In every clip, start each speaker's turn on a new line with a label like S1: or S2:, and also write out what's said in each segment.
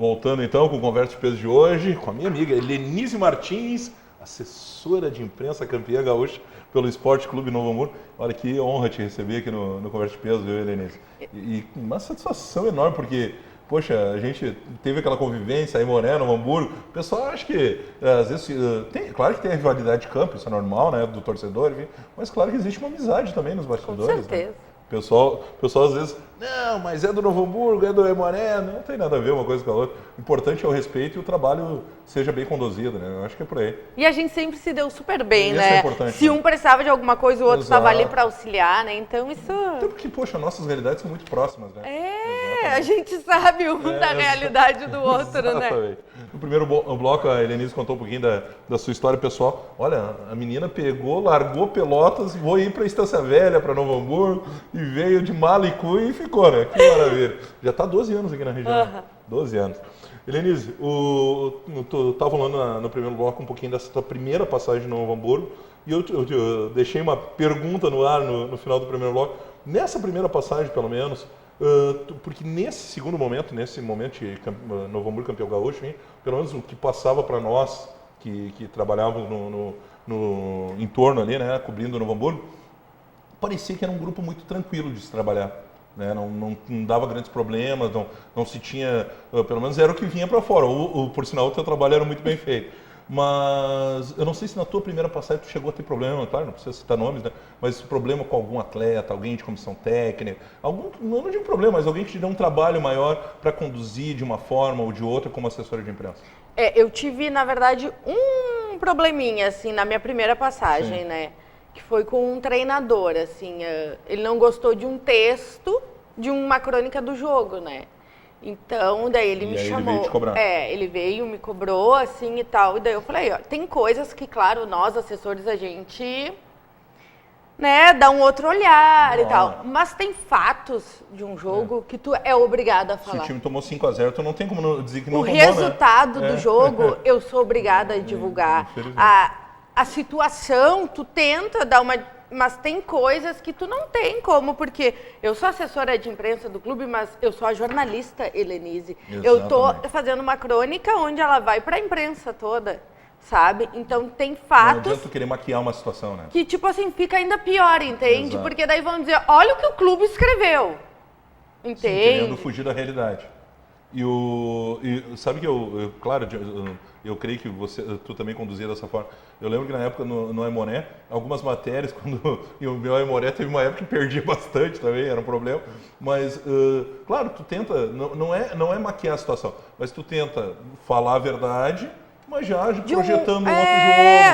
S1: Voltando então com o Conversa de Peso de hoje, com a minha amiga Helenise Martins, assessora de imprensa campeã gaúcha pelo Esporte Clube Novo Hamburgo. Olha que honra te receber aqui no Conversa de Peso, viu, Helenise? E uma satisfação enorme, porque, poxa, a gente teve aquela convivência aí, Moré, Novo Hamburgo. O pessoal acha que, às vezes, claro que tem a rivalidade de campo, isso é normal, né, do torcedor, enfim, mas claro que existe uma amizade também nos bastidores.
S2: Com certeza.
S1: Né? O pessoal às vezes, não, mas é do Novo Hamburgo, é do Emoré, não tem nada a ver uma coisa com a outra. O importante é o respeito e o trabalho seja bem conduzido, né? Eu acho que é por aí.
S2: E a gente sempre se deu super bem,
S1: Isso
S2: né?
S1: é importante,
S2: Se
S1: né?
S2: um precisava de alguma coisa, o outro
S1: Exato.
S2: estava ali para auxiliar, né? Então isso...
S1: Até porque, poxa, nossas realidades são muito próximas, né?
S2: A gente sabe um da realidade do outro, né?
S1: Exatamente. No primeiro bloco, a Helenise contou um pouquinho da sua história pessoal. Olha, a menina pegou, largou Pelotas, vou ir para Estância Velha, para Novo Hamburgo, e veio de Malicu e ficou, né? Que maravilha. Já está 12 anos aqui na região. 12 anos. Helenise, tu estava falando no primeiro bloco um pouquinho dessa tua primeira passagem no Novo Hamburgo, e eu deixei uma pergunta no ar no final do primeiro bloco. Nessa primeira passagem, pelo menos, porque nesse segundo momento, nesse momento de Novo Hamburgo campeão gaúcho, hein, pelo menos o que passava para nós que trabalhávamos no entorno ali, né, cobrindo o Novo Hamburgo, parecia que era um grupo muito tranquilo de se trabalhar, né, não dava grandes problemas, não se tinha, pelo menos era o que vinha para fora. Por sinal, o teu trabalho era muito bem feito. Mas eu não sei se na tua primeira passagem tu chegou a ter problema, claro, não precisa citar nomes, né? Mas problema com algum atleta, alguém de comissão técnica, não digo problema, mas alguém que te deu um trabalho maior para conduzir de uma forma ou de outra como assessora de imprensa.
S2: Eu tive, na verdade, um probleminha, assim, na minha primeira passagem, né? Que foi com um treinador, assim, ele não gostou de um texto de uma crônica do jogo, né? Então, daí ele me chamou.
S1: Ele veio te cobrar.
S2: Ele veio, me cobrou, assim, e tal. E daí eu falei, ó, tem coisas que, claro, nós, assessores, a gente, né, dá um outro olhar e tal. Mas tem fatos de um jogo que tu é obrigado a falar.
S1: Se o time tomou 5-0, tu não tem como dizer que não tomou,
S2: né? O resultado do jogo, eu sou obrigada a divulgar. A situação, tu tenta dar uma... Mas tem coisas que tu não tem como, porque eu sou assessora de imprensa do clube, mas eu sou a jornalista Helenise.
S1: Exatamente.
S2: Eu tô fazendo uma crônica onde ela vai para a imprensa toda, sabe? Então tem fatos...
S1: Não adianta tu querer maquiar uma situação, né?
S2: Que, tipo assim, fica ainda pior, entende?
S1: Exato.
S2: Porque daí vão dizer, olha o que o clube escreveu, entende?
S1: Sim, querendo fugir da realidade. Sabe que claro, eu creio que tu também conduzia dessa forma. Eu lembro que na época no Aimoré, algumas matérias, e o meu Aimoré teve uma época que perdia bastante também, era um problema. Mas, claro, tu tenta, não é maquiar a situação, mas tu tenta falar a verdade, mas já projetando um outro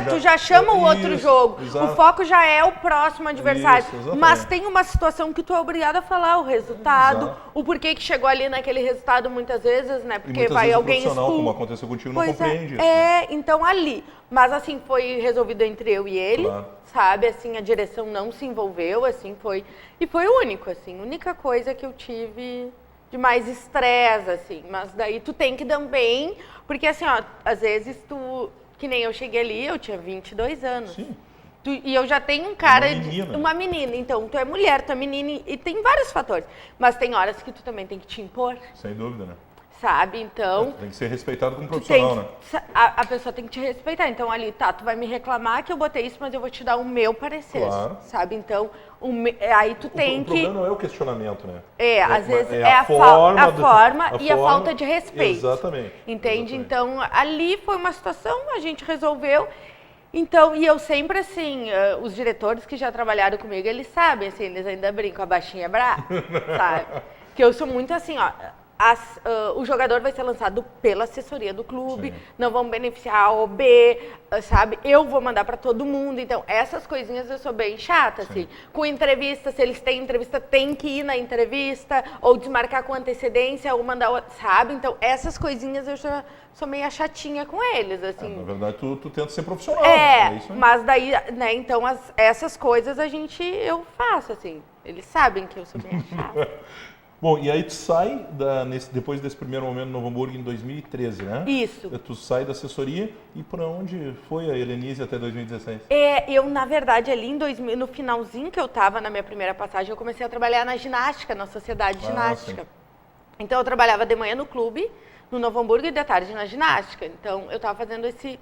S1: jogo.
S2: Tu já chama o outro jogo.
S1: Exato.
S2: O foco já é o próximo adversário.
S1: Isso,
S2: mas tem uma situação que tu é obrigado a falar o resultado,
S1: Exato.
S2: o porquê que chegou ali naquele resultado muitas vezes, né? Porque
S1: muitas
S2: vai
S1: vezes
S2: alguém
S1: o profissional,
S2: expulso.
S1: como aconteceu contigo, não compreende isso.
S2: Então ali. Mas assim, foi resolvido entre eu e ele,
S1: Claro.
S2: sabe? Assim, a direção não se envolveu, assim, foi... E foi o único, assim, a única coisa que eu tive... de mais estresse, assim, mas daí tu tem que também, porque assim, ó, às vezes tu, que nem eu cheguei ali, eu tinha 22 anos.
S1: Sim.
S2: E eu já tenho um cara,
S1: Uma
S2: menina, então tu é mulher, tu é menina, e tem vários fatores, mas tem horas que tu também tem que te impor,
S1: Sem dúvida, né?
S2: sabe, então...
S1: Tem que ser respeitado como profissional, né?
S2: A pessoa tem que te respeitar, então ali, tá, tu vai me reclamar que eu botei isso, mas eu vou te dar o meu parecer,
S1: Claro.
S2: sabe, então, aí tu tem que...
S1: O problema não é o questionamento, né?
S2: Às vezes
S1: é
S2: a forma e a falta de respeito.
S1: Exatamente.
S2: Entende?
S1: Exatamente.
S2: Então, ali foi uma situação, a gente resolveu. Então, e eu sempre, assim, os diretores que já trabalharam comigo, eles sabem, assim, eles ainda brincam, a baixinha brava, sabe? Que eu sou muito assim, ó... o jogador vai ser lançado pela assessoria do clube,
S1: Sim.
S2: não vão beneficiar A ou B, sabe? Eu vou mandar para todo mundo. Então, essas coisinhas eu sou bem chata, assim. Com entrevista, se eles têm entrevista, tem que ir na entrevista, ou desmarcar com antecedência, ou mandar, sabe? Então, essas coisinhas eu já sou meio chatinha com eles, assim.
S1: Na verdade, tu tenta ser profissional. Isso aí.
S2: Mas daí, né, então, essas coisas eu faço, assim. Eles sabem que eu sou bem chata.
S1: Bom, e aí tu sai, depois desse primeiro momento no Novo Hamburgo em 2013, né?
S2: Isso.
S1: Tu sai da assessoria e para onde foi a Helenise até 2016?
S2: Eu, na verdade, ali no finalzinho que eu estava na minha primeira passagem, eu comecei a trabalhar na ginástica, na sociedade ginástica.
S1: Sim.
S2: Então, eu trabalhava de manhã no clube, no Novo Hamburgo e de tarde na ginástica. Então, eu estava fazendo esse...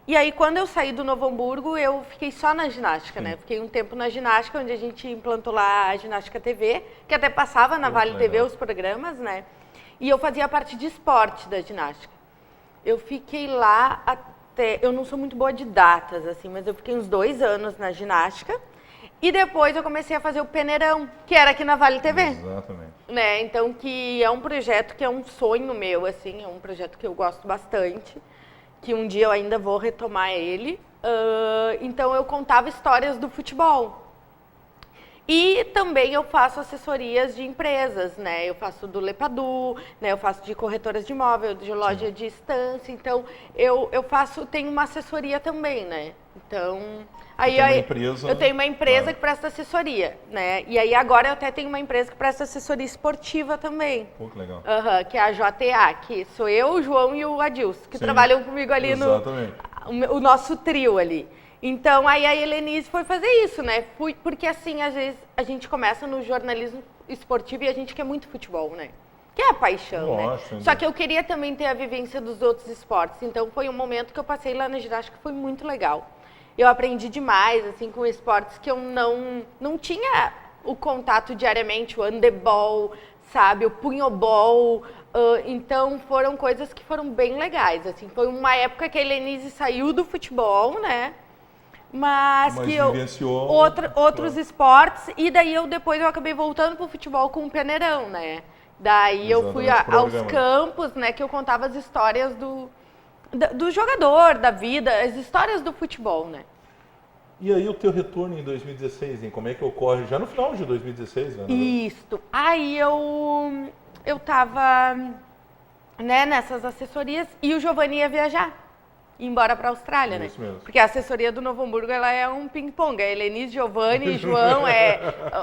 S2: E aí, quando eu saí do Novo Hamburgo, eu fiquei só na ginástica, né? Fiquei um tempo na ginástica, onde a gente implantou lá a Ginástica TV, que até passava na Vale TV os programas, né? E eu fazia a parte de esporte da ginástica. Eu fiquei lá até... Eu não sou muito boa de datas, assim, mas eu fiquei uns 2 anos na ginástica. E depois eu comecei a fazer o Peneirão, que era aqui na Vale TV.
S1: Exatamente.
S2: Né? Então, que é um projeto que é um sonho meu, assim, é um projeto que eu gosto bastante, que um dia eu ainda vou retomar ele. Então, eu contava histórias do futebol. E também eu faço assessorias de empresas, né? Eu faço do Lepadu, né? Eu faço de corretoras de imóvel, de loja de estância. Então, tenho uma assessoria também, né? Então, eu tenho uma empresa que presta assessoria, né? E aí agora eu até tenho uma empresa que presta assessoria esportiva também.
S1: Pô, que legal.
S2: Que é a JTA, que sou eu, o João e o Adilson, que trabalham comigo ali o nosso trio ali. Então, aí a Helenise foi fazer isso, né? Porque, assim, às vezes a gente começa no jornalismo esportivo e a gente quer muito futebol, né? Que é a paixão, né? Só que eu queria também ter a vivência dos outros esportes. Então, foi um momento que eu passei lá na ginástica que foi muito legal. Eu aprendi demais, assim, com esportes que eu não tinha o contato diariamente, o handebol, sabe? O punhobol. Então, foram coisas que foram bem legais, assim. Foi uma época que a Helenise saiu do futebol, né? Mas que eu
S1: vivenciou
S2: outros esportes, e daí depois eu acabei voltando pro futebol com o Peneirão, né? Daí eu fui aos campos, né, que eu contava as histórias do jogador, da vida, as histórias do futebol, né?
S1: E aí o teu retorno em 2016, hein? Como é que ocorre? Já no final de 2016, né?
S2: Isso. Aí eu tava, né, nessas assessorias e o Giovanni ia viajar. Ir embora para a Austrália, né?
S1: Mesmo.
S2: Porque a assessoria do Novo Hamburgo, ela é um ping-pong. A Helenise, Giovanni, João,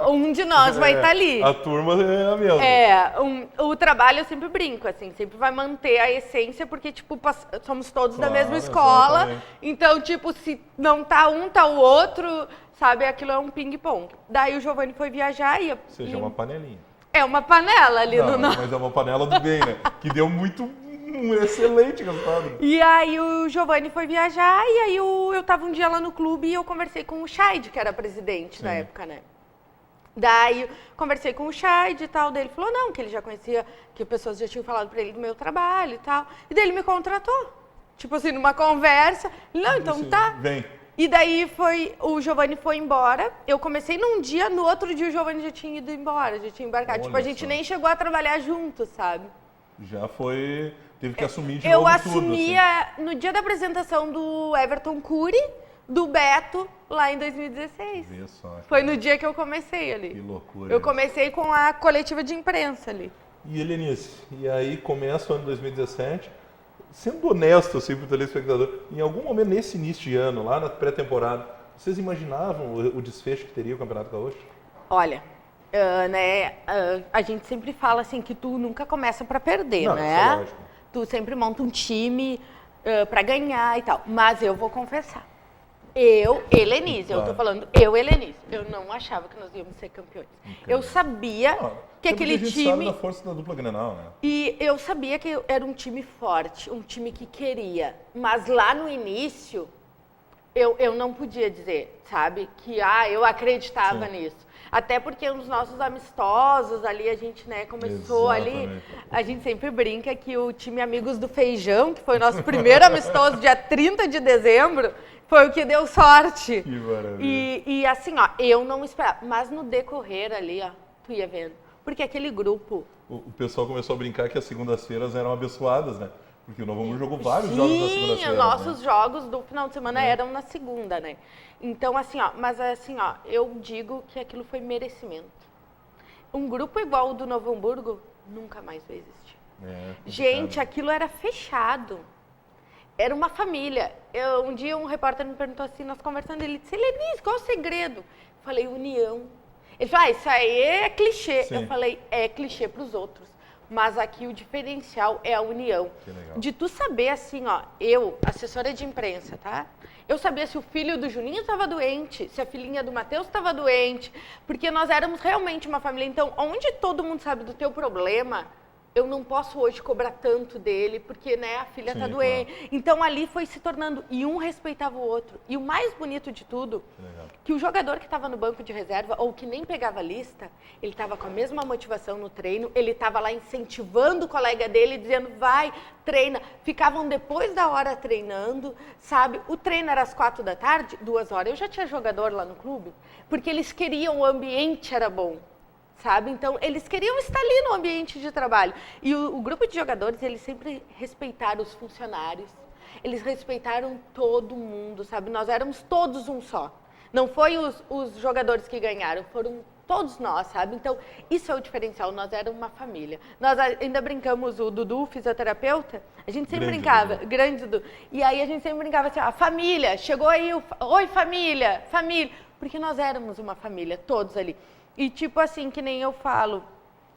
S2: um de nós vai estar ali.
S1: A turma é a mesma.
S2: O trabalho eu sempre brinco, assim, sempre vai manter a essência, porque, tipo, somos todos da mesma escola. Exatamente. Então, tipo, se não tá um, tá o outro, sabe? Aquilo é um ping-pong. Daí o Giovanni foi viajar e... Ou
S1: seja, uma panelinha.
S2: É uma panela ali no...
S1: Mas é uma panela do bem, né? Que deu um excelente resultado.
S2: E aí o Giovanni foi viajar e aí eu tava um dia lá no clube e eu conversei com o Scheid, que era presidente na época, né? Daí conversei com o Scheid e tal, daí ele falou não, que ele já conhecia, que pessoas já tinham falado pra ele do meu trabalho e tal. E daí ele me contratou. Tipo assim, numa conversa. Não, então tá.
S1: Vem.
S2: E daí o Giovanni foi embora. Eu comecei num dia, no outro dia o Giovanni já tinha ido embora, já tinha embarcado.
S1: Olha
S2: tipo, a gente nem chegou a trabalhar junto, sabe?
S1: Já foi... Teve que assumir de novo
S2: tudo. Eu assumia
S1: assim.
S2: No dia da apresentação do Everton Cury, do Beto, lá em 2016. Foi no dia que eu comecei ali.
S1: Que loucura.
S2: Eu comecei com a coletiva de imprensa ali.
S1: E Helenice, e aí começa o ano 2017, sendo honesto assim pro telespectador, em algum momento nesse início de ano, lá na pré-temporada, vocês imaginavam o desfecho que teria o Campeonato Gaúcho?
S2: Olha... a gente sempre fala assim que tu nunca começa para perder,
S1: não,
S2: né?
S1: Isso é lógico.
S2: Tu sempre monta um time para ganhar e tal. Mas eu vou confessar. Helenise, eu tô falando, Helenise, eu não achava que nós íamos ser campeões. Eu sabia que aquele time... A gente sabe
S1: da força da dupla Grenal, né?
S2: E eu sabia que era um time forte, um time que queria. Mas lá no início, eu não podia dizer, sabe? Que eu acreditava nisso. Até porque nos nossos amistosos ali, a gente, né, começou ali, a gente sempre brinca que o time Amigos do Feijão, que foi o nosso primeiro amistoso, dia 30 de dezembro, foi o que deu sorte.
S1: Que maravilha.
S2: E assim, ó, eu não esperava, mas no decorrer ali, ó, tu ia vendo, porque aquele grupo...
S1: O pessoal começou a brincar que as segundas-feiras eram abençoadas, né? Porque o Novo Hamburgo jogou vários jogos na segunda-feira.
S2: Sim, nossos jogos do final de semana eram na segunda, né? Então, assim, ó, mas assim, ó, eu digo que aquilo foi merecimento. Um grupo igual o do Novo Hamburgo nunca mais vai existir. Gente, aquilo era fechado. Era uma família. Um dia um repórter me perguntou assim, nós conversando, ele disse, Helenise, qual é o segredo? Eu falei, união. Ele falou, isso aí é clichê. Sim. Eu falei, é clichê para os outros. Mas aqui o diferencial é a união.
S1: Que legal.
S2: De tu saber assim, ó, eu, assessora de imprensa, tá? Eu sabia se o filho do Juninho estava doente, se a filhinha do Matheus estava doente, porque nós éramos realmente uma família. Então, onde todo mundo sabe do teu problema, eu não posso hoje cobrar tanto dele, porque, né, a filha tá
S1: Sim,
S2: doente.
S1: claro.
S2: Então, ali foi se tornando, e um respeitava o outro. E o mais bonito de tudo, que o jogador que estava no banco de reserva, ou que nem pegava a lista, ele estava com a mesma motivação no treino, ele estava lá incentivando o colega dele, dizendo, vai, treina. Ficavam depois da hora treinando, sabe? O treino era às 4 da tarde, 2 horas. Eu já tinha jogador lá no clube, porque eles queriam, o ambiente era bom. Sabe? Então, eles queriam estar ali no ambiente de trabalho. E o grupo de jogadores, eles sempre respeitaram os funcionários. Eles respeitaram todo mundo, sabe? Nós éramos todos um só. Não foi os jogadores que ganharam, foram todos nós, sabe? Então, isso é o diferencial. Nós éramos uma família. Nós ainda brincamos, o Dudu, o fisioterapeuta, a gente sempre brincava,
S1: Dudu.
S2: Grande Dudu. E aí a gente sempre brincava assim, ó, família, chegou aí, oi família, família. Porque nós éramos uma família, todos ali. E tipo assim, que nem eu falo,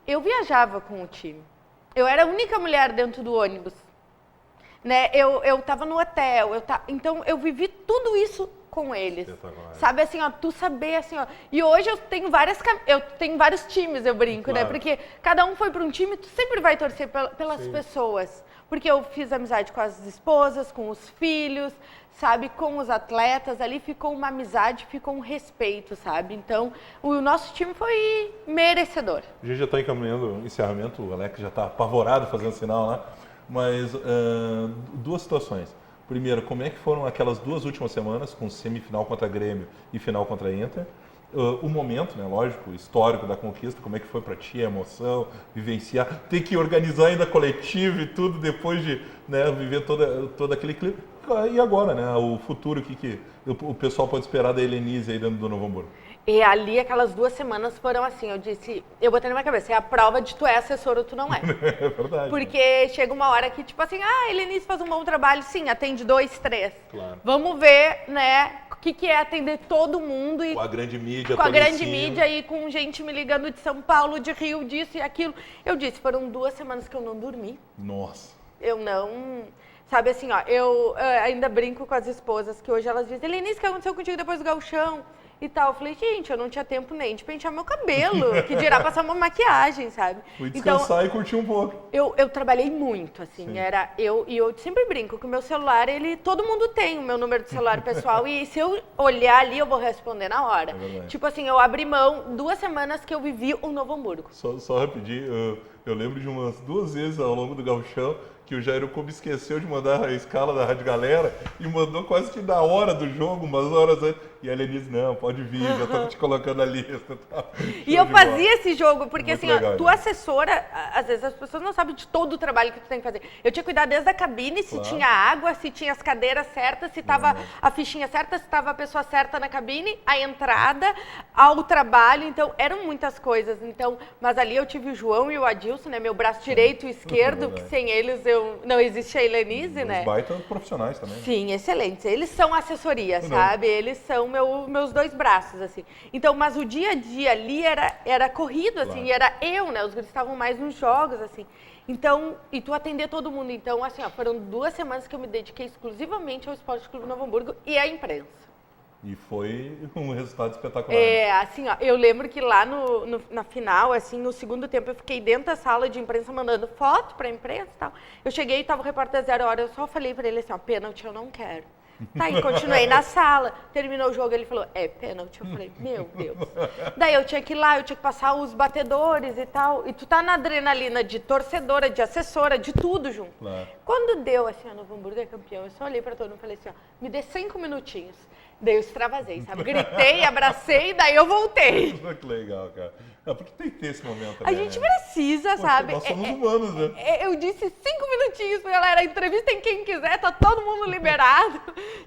S2: eu viajava com o time. Eu era a única mulher dentro do ônibus. Né? Eu tava no hotel, então eu vivi tudo isso com eles. Sabe assim, ó, tu saber assim, ó. E hoje eu tenho vários times, eu brinco,
S1: claro.
S2: né? Porque cada um foi para um time, tu sempre vai torcer pelas pessoas. Porque eu fiz amizade com as esposas, com os filhos, sabe, com os atletas, ali ficou uma amizade, ficou um respeito, sabe? Então, o nosso time foi merecedor.
S1: A gente já está encaminhando o encerramento, o Alex já está apavorado fazendo sinal lá, mas duas situações. Primeiro, como é que foram aquelas 2 últimas semanas, com semifinal contra Grêmio e final contra a Inter? O momento, né, lógico, histórico da conquista, como é que foi para ti a emoção, vivenciar, ter que organizar ainda coletivo e tudo depois de, né, viver todo aquele clipe. E agora, né, o futuro, o que o pessoal pode esperar da Helenise aí dentro do Novo Hamburgo?
S2: E ali, aquelas 2 semanas foram assim, eu disse, eu botei na minha cabeça, é a prova de tu é assessor ou tu não é.
S1: É verdade.
S2: Porque chega uma hora que, tipo assim, a Helenise faz um bom trabalho, sim, atende 2, 3.
S1: Claro.
S2: Vamos ver, né, o que é atender todo mundo. E
S1: com a grande mídia,
S2: com a grande mídia e com gente me ligando de São Paulo, de Rio, disso e aquilo. Eu disse, foram 2 semanas que eu não dormi.
S1: Nossa.
S2: Eu não... Sabe assim, ó, eu ainda brinco com as esposas, que hoje elas dizem, Helenise, o que aconteceu contigo depois do gauchão? E tal, eu falei, gente, eu não tinha tempo nem de pentear meu cabelo, que dirá passar uma maquiagem, sabe?
S1: Fui descansar
S2: então,
S1: e curtir um pouco.
S2: Eu trabalhei muito, assim, eu sempre brinco que o meu celular, todo mundo tem o meu número de celular pessoal, e se eu olhar ali, eu vou responder na hora.
S1: É
S2: tipo assim, eu abri mão 2 semanas que eu vivi o Novo Hamburgo.
S1: Só rapidinho, eu lembro de umas 2 vezes ao longo do gauchão, que o Jairo Cubo esqueceu de mandar a escala da Rádio Galera e mandou quase que na hora do jogo, umas horas antes. E a Helenise, não, pode vir, já tô te colocando na lista. Tá?
S2: E eu fazia esse jogo, porque
S1: muito
S2: assim,
S1: legal,
S2: ó, tu assessora, às vezes as pessoas não sabem de todo o trabalho que tu tem que fazer. Eu tinha que cuidar desde a cabine, se tinha água, se tinha as cadeiras certas, se tava a fichinha certa, se tava a pessoa certa na cabine, a entrada, ao trabalho, então eram muitas coisas. Então, mas ali eu tive o João e o Adilson, né, meu braço direito e esquerdo, que sem eles não existe a Helenise, né?
S1: Os baita profissionais também.
S2: Sim, excelentes. Eles são assessoria, sabe? Eles são meus 2 braços, assim. Então, mas o dia a dia ali era corrido, assim, e era eu, né? Os guris estavam mais nos jogos, assim. Então, e tu atender todo mundo. Então, assim, ó, foram 2 semanas que eu me dediquei exclusivamente ao Esporte Clube Novo Hamburgo e à imprensa.
S1: E foi um resultado espetacular.
S2: Assim, ó, eu lembro que lá na final, assim, no segundo tempo, eu fiquei dentro da sala de imprensa mandando foto pra imprensa e tal. Eu cheguei e tava o repórter 0 hora, eu só falei pra ele assim, ó, pênalti eu não quero. Tá, e continuei na sala. Terminou o jogo, ele falou, é pênalti. Eu falei, meu Deus. Daí eu tinha que ir lá, eu tinha que passar os batedores e tal. E tu tá na adrenalina de torcedora, de assessora, de tudo junto.
S1: Claro.
S2: Quando deu assim, a Novo Hamburgo é campeão, eu só olhei pra todo mundo e falei assim, ó, me dê 5 minutinhos. Daí eu extravasei, sabe? Gritei, abracei, daí eu voltei.
S1: Que legal, cara. Porque tem que ter esse momento
S2: A
S1: também,
S2: gente
S1: né?
S2: precisa, sabe?
S1: Nós somos humanos, né?
S2: Eu disse 5 minutinhos pra galera, entrevistem quem quiser, tá todo mundo liberado,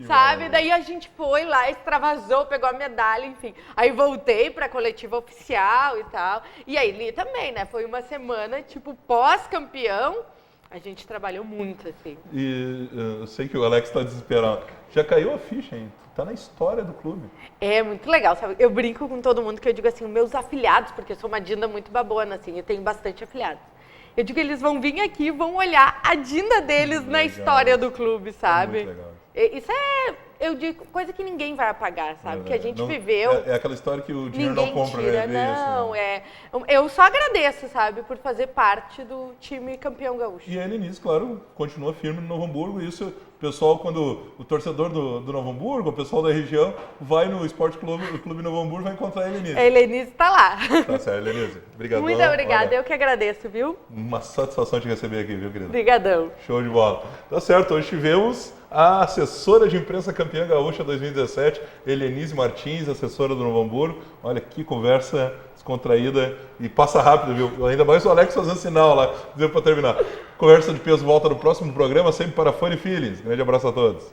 S2: sabe? Daí a gente foi lá, extravasou, pegou a medalha, enfim. Aí voltei pra coletiva oficial e tal. E aí ali também, né? Foi uma semana, tipo, pós-campeão. A gente trabalhou muito, assim.
S1: E eu sei que o Alex tá desesperado. Já caiu a ficha, hein? Tá na história do clube.
S2: É muito legal, sabe? Eu brinco com todo mundo que eu digo assim, meus afiliados, porque eu sou uma Dinda muito babona, assim, eu tenho bastante afiliados. Eu digo que eles vão vir aqui e vão olhar a Dinda deles na história do clube, sabe?
S1: É muito legal.
S2: Isso é eu digo coisa que ninguém vai apagar, sabe? Que a gente
S1: Não,
S2: viveu.
S1: É aquela história que o dinheiro
S2: Ninguém
S1: não compra,
S2: tira,
S1: né?
S2: não,
S1: Isso,
S2: eu só agradeço, sabe, por fazer parte do time campeão gaúcho.
S1: E a Helenise, claro, continua firme no Novo Hamburgo. E isso, o pessoal, quando o torcedor do Novo Hamburgo, o pessoal da região, vai no Esporte Clube Novo Hamburgo, vai encontrar a Helenise.
S2: A Helenise tá lá.
S1: Tá certo, Helenise. Obrigadão.
S2: Muito obrigada,
S1: Olha,
S2: eu que agradeço, viu?
S1: uma satisfação te receber aqui, viu, querida?
S2: Obrigadão.
S1: Show de bola. Tá certo, hoje tivemos a assessora de imprensa campeã gaúcha 2017, Helenise Martins, assessora do Novo Hamburgo. Olha que conversa descontraída e passa rápido, viu? Ainda mais o Alex fazendo sinal lá, dizendo para terminar. Conversa de peso volta no próximo programa, sempre para Funny Feelings. Grande abraço a todos.